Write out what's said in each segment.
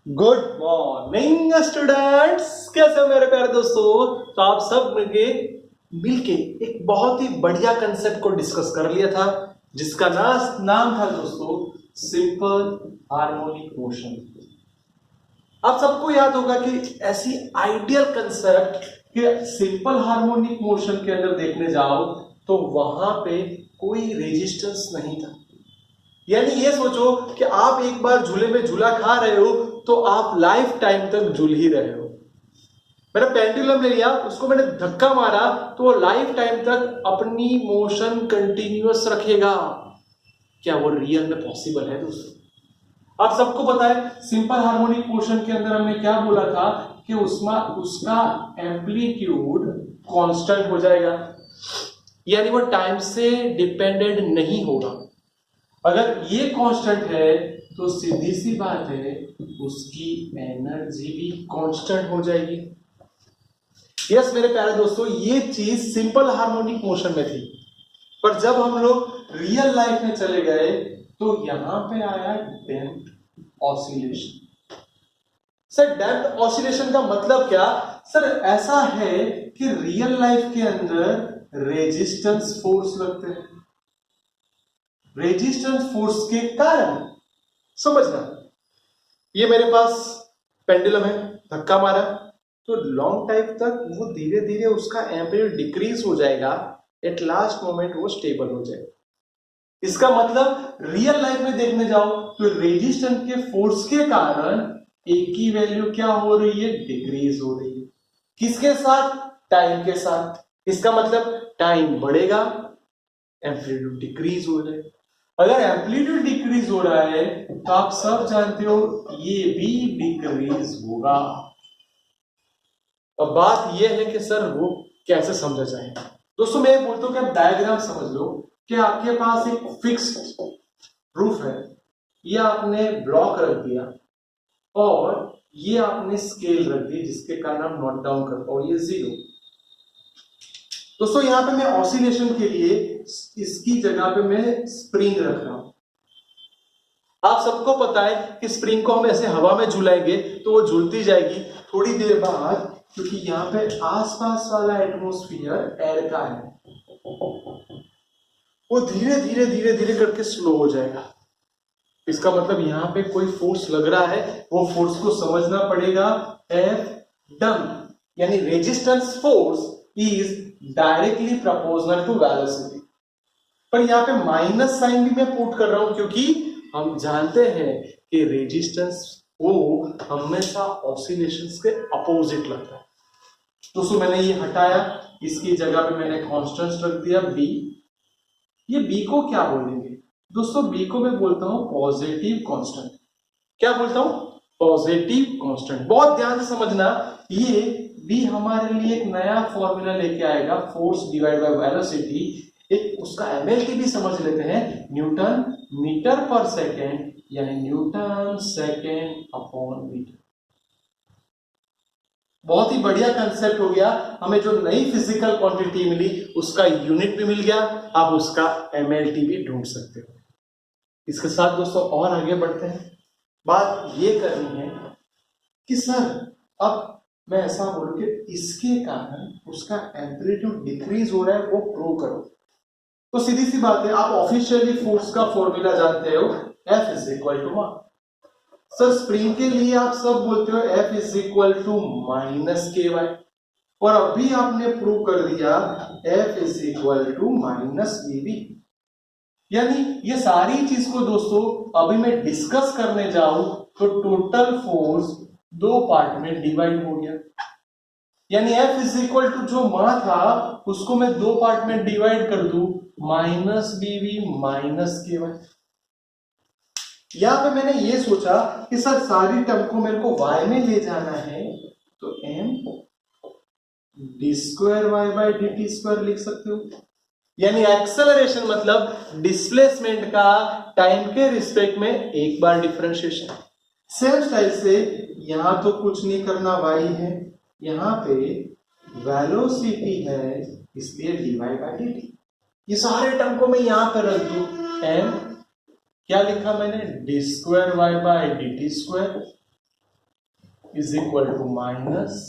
Good morning students, कैसे हो मेरे प्यारे दोस्तों। तो आप सब मिलके एक बहुत ही बढ़िया कंसेप्ट को डिस्कस कर लिया था, जिसका नाम था दोस्तों सिंपल हार्मोनिक मोशन। आप सबको याद होगा कि ऐसी आइडियल कंसेप्ट कि सिंपल हार्मोनिक मोशन के अंदर देखने जाओ तो वहां पे कोई रेजिस्टेंस नहीं था। यानी ये सोचो कि आप एक बार झूले में झूला खा रहे हो तो आप लाइफ टाइम तक झूल ही रहे हो। मैंने पेंडुलम ले लिया, उसको मैंने धक्का मारा तो वो लाइफ टाइम तक अपनी मोशन कंटिन्यूअस रखेगा। क्या वो रियल में पॉसिबल है दोस्तों? आप सबको पता है सिंपल हार्मोनिक मोशन के अंदर हमने क्या बोला था कि उसमें उसका एम्पलीट्यूड कांस्टेंट हो जाएगा, यानी वो टाइम से डिपेंडेंट नहीं होगा। अगर ये कांस्टेंट है तो सीधी सी बात है उसकी एनर्जी भी कांस्टेंट हो जाएगी। यस मेरे प्यारे दोस्तों, ये चीज सिंपल हार्मोनिक मोशन में थी, पर जब हम लोग रियल लाइफ में चले गए तो यहां पे आया damped oscillation. Sir damped oscillation का मतलब क्या? सर ऐसा है कि रियल लाइफ के अंदर रेजिस्टेंस फोर्स लगते हैं। रेजिस्टेंस फोर्स के कारण समझना, ये मेरे पास पेंडुलम है, धक्का मारा तो लॉन्ग टाइम तक वो धीरे धीरे उसका एम्पलीट्यूड डिक्रीज हो जाएगा, एट लास्ट मोमेंट वो स्टेबल हो जाएगा। इसका मतलब रियल लाइफ में देखने जाओ तो रेजिस्टेंस के फोर्स के कारण एक की वैल्यू क्या हो रही है? डिक्रीज हो रही है। किसके साथ? टाइम के साथ। इसका मतलब टाइम बढ़ेगा, एम्पलीट्यूड डिक्रीज हो जाएगा। अगर एम्पलीट्यूड डिक्रीज हो रहा है तो आप सब जानते हो ये भी डिक्रीज होगा। अब बात यह है कि सर वो कैसे समझा जाए। दोस्तों मैं बोलता हूं कि आप डायग्राम समझ लो कि आपके पास एक फिक्स्ड रूफ है, ये आपने ब्लॉक रख दिया और ये आपने स्केल रख दी जिसके कारण आप नोट डाउन कर पाओ ये 0। दोस्तों यहां पे मैं ऑसिलेशन के लिए इसकी जगह पे मैं स्प्रिंग रख रहा हूं। आप सबको पता है कि स्प्रिंग को हम ऐसे हवा में झुलाएंगे तो वो झूलती जाएगी। थोड़ी देर बाद, क्योंकि यहाँ पे आसपास वाला एटमॉस्फेयर एयर का है, वो धीरे धीरे धीरे धीरे करके स्लो हो जाएगा। इसका मतलब यहाँ पे कोई फोर्स लग रहा है, वो फोर्स को समझना पड़ेगा एफ डम, यानी resistance force is directly proportional to velocity. पर यहाँ पे माइनस साइन भी मैं पुट कर रहा हूं क्योंकि हम जानते हैं कि रेजिस्टेंस वो हमेशा ऑसिलेशंस के अपोजिट लगता है। दोस्तों मैंने ये हटाया, इसकी जगह पे मैंने कांस्टेंट रख दिया बी। ये बी को क्या बोलेंगे दोस्तों? बी को मैं बोलता हूं पॉजिटिव कांस्टेंट। क्या बोलता हूं? Positive constant. बहुत ध्यान से समझना, ये बी हमारे लिए एक नया फॉर्मूला लेके आएगा, फोर्स डिवाइड बाय वेलोसिटी। एक उसका एमएलटी भी समझ लेते हैं, न्यूटन मीटर पर सेकेंड, यानी न्यूटन सेकेंड अपॉन मीटर। बहुत ही बढ़िया कंसेप्ट हो गया। हमें जो नई फिजिकल क्वांटिटी मिली उसका यूनिट भी मिल गया, आप उसका एमएलटी भी ढूंढ सकते हो। इसके साथ दोस्तों और आगे बढ़ते हैं। बात ये करनी है कि सर अब मैं ऐसा बोलूं कि इसके कारण उसका एम्पलीट्यूड डिक्रीज हो रहा है, वो प्रूव करो। तो सीधी सी बात है, आप ऑफिशियली फोर्स का फॉर्मूला जानते हो, F is equal to one. Sir spring के लिए आप सब बोलते हो F is equal to minus K Y, और अभी आपने प्रूव कर दिया F is equal to minus BB. यानी ये सारी चीज को दोस्तों अभी मैं डिस्कस करने जाऊं तो टोटल फोर्स दो पार्ट में डिवाइड हो गया। यानी F इज इक्वल टू जो मान था उसको मैं दो पार्ट में डिवाइड कर दूं, माइनस बीवी माइनस के वाई। यहां पे मैंने ये सोचा कि सर सारी टर्म को मेरे को y में ले जाना है, तो m D square Y by D T square लिख सकते हो। यानी एक्सेलरेशन मतलब डिस्प्लेसमेंट का टाइम के रिस्पेक्ट में एक बार डिफरेंशिएशन। सेम स्टाइल से यहां तो कुछ नहीं करना, y है, यहां पे वेलोसिटी है इसलिए dy बाई dt। ये सारे टर्म को मैं यहां पर रख दूं, m क्या लिखा मैंने? D square Y by D T square is equal to minus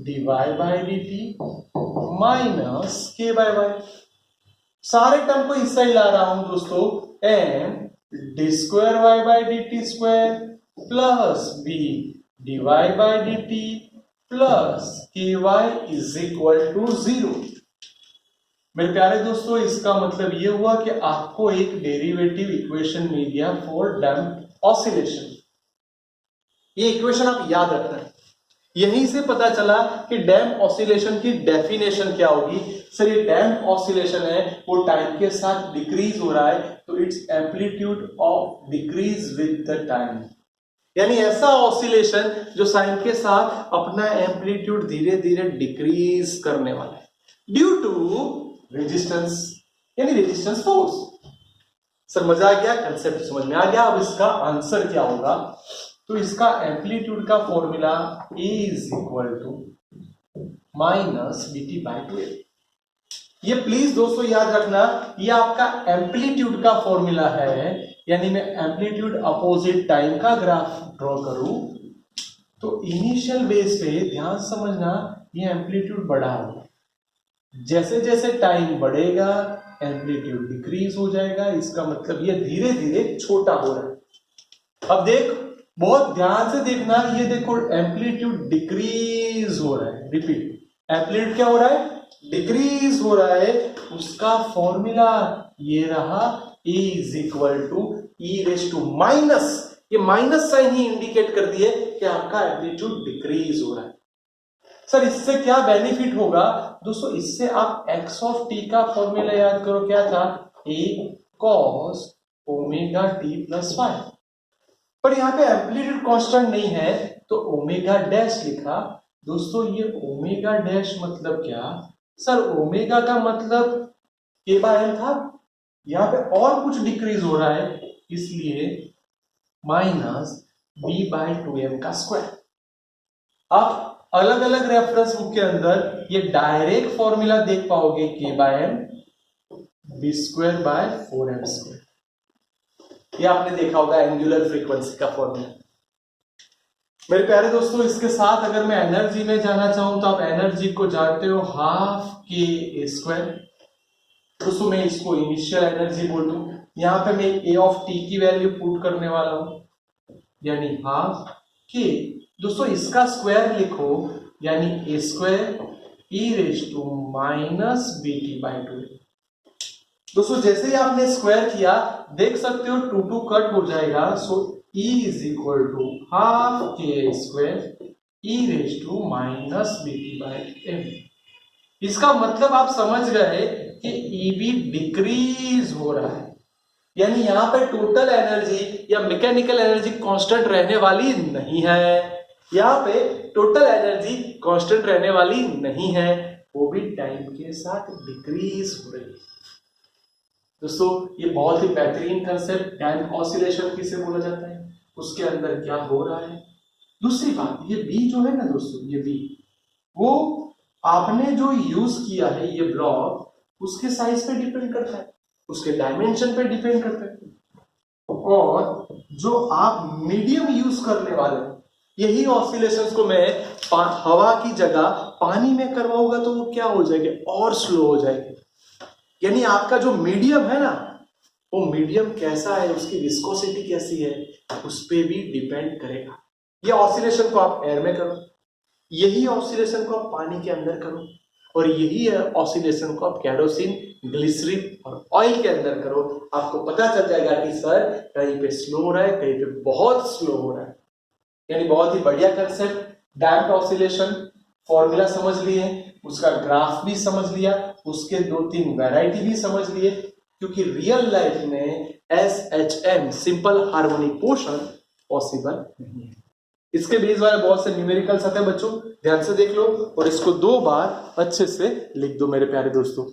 dy by dt minus k by Y. सारे टर्म को इस साइड ला रहा हूं दोस्तों, and D square Y by D T square plus B D Y by D T plus K Y is equal to 0। मेरे प्यारे दोस्तों, इसका मतलब ये हुआ कि आपको एक डेरिवेटिव इक्वेशन मिल गया फॉर डैम्प ऑसिलेशन। ये इक्वेशन आप याद रखना है। यहीं से पता चला कि डैम्प ऑसिलेशन की डेफिनेशन क्या होगी। सर ये डैम्प ऑसिलेशन है, वो टाइम के साथ डिक्रीज हो रहा है, तो it's amplitude of decrease with the time. यानी ऐसा ऑसिलेशन जो टाइम के साथ अपना एम्पलीट्यूड धीरे धीरे डिक्रीज करने वाला है ड्यू टू रेजिस्टेंस, यानी रेजिस्टेंस फोर्स। सर मजा आ गया, कंसेप्ट समझ में आ गया। अब इसका आंसर क्या होगा, तो इसका एम्पलीट्यूड का formula A is equal to minus B T by 2। ये प्लीज दोस्तों याद रखना, ये आपका एम्पलीट्यूड का फॉर्मूला है। यानी मैं एम्पलीट्यूड अपोजिट टाइम का ग्राफ ड्रॉ करूं तो इनिशियल बेस पे ध्यान समझना, ये एम्पलीट्यूड बढ़ा होगा। जैसे जैसे टाइम बढ़ेगा एम्पलीट्यूड डिक्रीज हो जाएगा। इसका मतलब ये धीरे धीरे छोटा हो रहा है। अब देख, बहुत ध्यान से देखना, ये देखो एम्पलीट्यूड डिक्रीज हो रहा है। रिपीट, एम्पलीट्यूड क्या हो रहा है, डिक्रीज हो रहा है। उसका फॉर्मूला ये रहा, E is equal to E raise to minus, ये माइनस साइन ही इंडिकेट कर दिए कि आपका एम्पलीट्यूड डिक्रीज हो रहा है। सर इससे क्या बेनिफिट होगा दोस्तों, इससे आप x ऑफ t का फॉर्मूला याद करो, क्या था, a cos omega t plus y। पर यहाँ पे एम्पलीट्यूड कांस्टेंट नहीं है तो ओमेगा डैश लिखा। दोस्तों ये ओमेगा डैश मतलब क्या, सर ओमेगा का मतलब k बाय m था, यहाँ पे और कुछ डिक्रीज हो रहा है, इसलिए माइनस b बाई 2m का स्क्वायर। आप अलग अलग रेफरेंस बुक के अंदर ये डायरेक्ट फॉर्मूला देख पाओगे, k by m B square by 4m square. ये आपने देखा होगा एंगुलर फ्रीक्वेंसी का फॉर्मूला। मेरे प्यारे दोस्तों, इसके साथ अगर मैं एनर्जी में जाना चाहूं तो आप एनर्जी को जानते हो, हाफ के ए स्क्वायर। दोस्तों मैं इसको इनिशियल एनर्जी बोल दूं, यहां पे मैं ए ऑफ टी की वैल्यू पुट करने वाला हूं, यानी हाफ के। दोस्तों इसका स्क्वायर लिखो, यानी A square E raise to minus B T by 2। दोस्तों जैसे ही आपने स्क्वायर किया देख सकते हो 2 2 कट हो जाएगा, so E is equal to half K square E raise to minus B T by M. इसका मतलब आप समझ गए कि EB डिक्रीज हो रहा है, यानी यहाँ पे टोटल एनर्जी या मैकेनिकल एनर्जी कांस्टेंट रहने वाली नहीं है। यहाँ पे टोटल एनर्जी कांस्टेंट रहने वाली नहीं है, वो भी टाइम के साथ डिक्रीज हो रही है। दोस्तों ये बहुत ही बेहतरीन कंसेप्ट डैम्प ऑसिलेशन किसे बोला जाता है, उसके अंदर क्या हो रहा है। दूसरी बात, ये बी जो है ना दोस्तों, ये बी वो आपने जो यूज किया है ये ब्लॉक, उसके साइज पे डिपेंड करता है, उसके डायमेंशन पे डिपेंड करता है। और जो आप मीडियम यूज करने वाले हैं, यही ऑसिलेशंस को मैं हवा की जगह पानी में करवाऊंगा तो वो क्या हो जाएगा, और स्लो हो जाएगी। यानी आपका जो मीडियम है ना, वो मीडियम कैसा है, उसकी विस्कोसिटी कैसी है, उस पर भी डिपेंड करेगा। ये ऑसिलेशन को आप एयर में करो, यही ऑसिलेशन को आप पानी के अंदर करो, और यही ऑसिलेशन को आप कैरोसिन, ग्लिसरीन और ऑयल के अंदर करो, आपको पता चल जाएगा कि सर कहीं पे स्लो हो रहा है, कहीं पे बहुत स्लो हो रहा है। यानी बहुत ही बढ़िया कंसेप्ट डैम्प्ड ऑसिलेशन, फॉर्मूला समझ लिए, उसका ग्राफ भी समझ लिया, उसके 2-3 वैरायटी भी समझ लिए, क्योंकि रियल लाइफ में SHM simple harmonic motion possible नहीं है। इसके बेस वाले बहुत से न्यूमेरिकल्स आते हैं बच्चों, ध्यान से देख लो और इसको 2 बार अच्छे से लिख दो मेरे प्यारे दोस्तों।